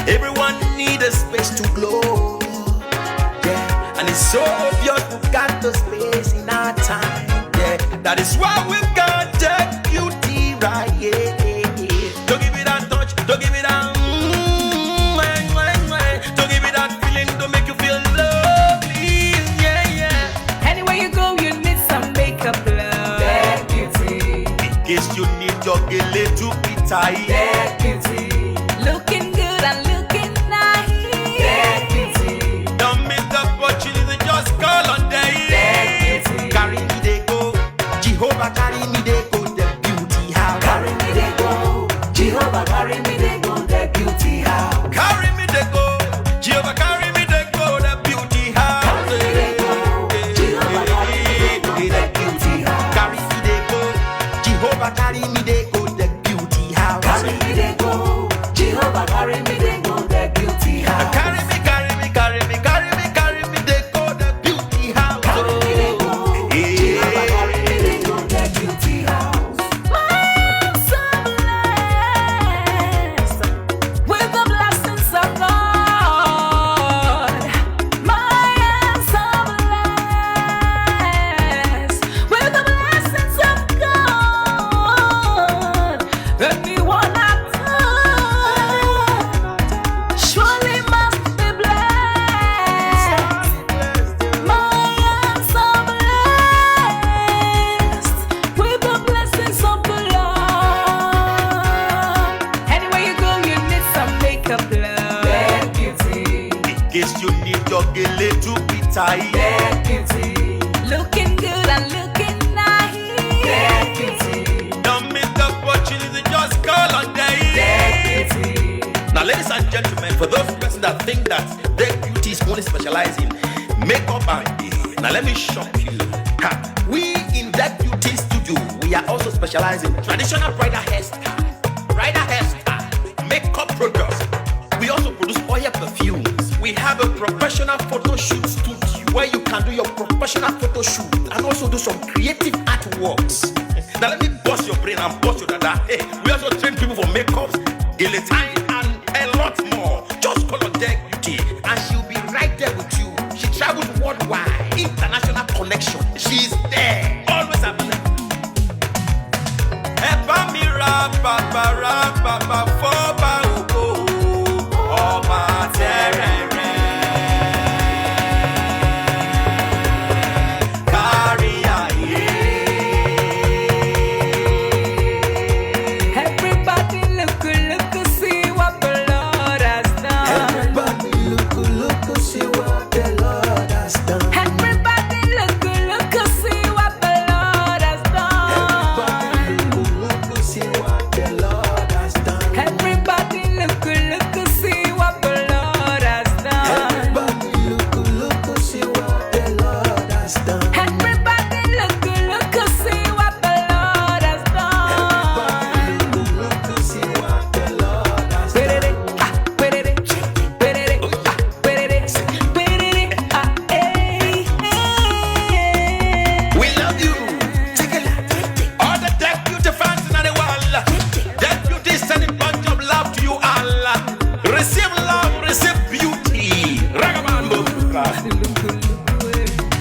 Everyone need a space to glow. Yeah, and it's so obvious we got the space in our time. Yeah, that is why we got that beauty right. Yeah, don't give it that touch, don't give it that. Don't give it that feeling, don't make you feel lovely. Yeah, yeah. Anywhere you go, you need some makeup, love. That beauty. In case you need your gele to be tight. That beauty. Looking good and looking nice. That beauty. Don't miss the opportunity, just call on day. That beauty. Carry me they go, Jehovah carry me they go, the beauty house. Carry me they go, Jehovah carry me they go, the beauty house. Carry me they go, Jehovah carry me they go, the beauty house. Carry me they go, Jehovah carry me they go, the beauty house. Carry me they go, Jehovah carry me they go, the beauty house. Carry me they go, Jehovah carry me they go, the beauty house. Carry me, carry me, carry me, carry me, carry me they go, the beauty house. Carry me they go, Jehovah carry me they go, the beauty house. I'm so blessed with the blessings of God. I am so blessed with the blessings of God. Anyone I touch surely must be blessed. I am so blessed with the blessings of the Lord. Anywhere you go, you need some makeup, love. That beauty. In case you need your gele to be tight. That beauty. Looking good and looking nice. That beauty. Don't miss the opportunity, just call on day. That beauty. Now, ladies and gentlemen, for those persons that think that their beauty is only specialized in makeup and hair, now let me shock you. Ha. We in that beauty studio, we are also specialized in traditional bridal hairstyle, makeup products. We also produce oil perfumes. We have a professional photo shoot studio where you can do your professional photo shoot and also do some creative artworks. Now let me bust your brain and bust your dada. Hey, we also train people for makeup, guillotine, and a lot more. Just call on Deck Beauty and she'll be right there with you. She travels worldwide, international connection. She's there, always available. Epa mi ra papa foba ugo, ọba terere. Kárí ayé. Everybody look, see what the Lord has done. Everybody look, see what the Lord has done. Everybody look, see what the Lord has done. Everybody look, see what the Lord has done. Everybody look, see what the Lord has done. Everybody look, see what the Lord has done. Everybody look, see what the Lord has done. Look, see what the Lord has done. We love you. All the Deck Beauty fans in the world. Deck Beauty is sending bunch of love to you all. Receive love, receive beauty. Ragamuffin.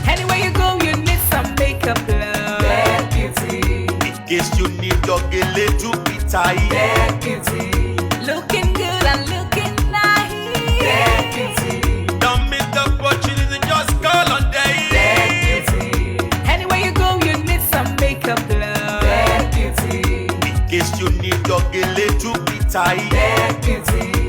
Anywhere you go, you need some makeup, love. That beauty. In case you need your gele to be tight. That beauty. Looking good and looking nice. That beauty. Don't miss the opportunity, just call on day. That beauty. Anywhere you go, you need some makeup, love. That beauty. In case you need your gele to be tight. That beauty.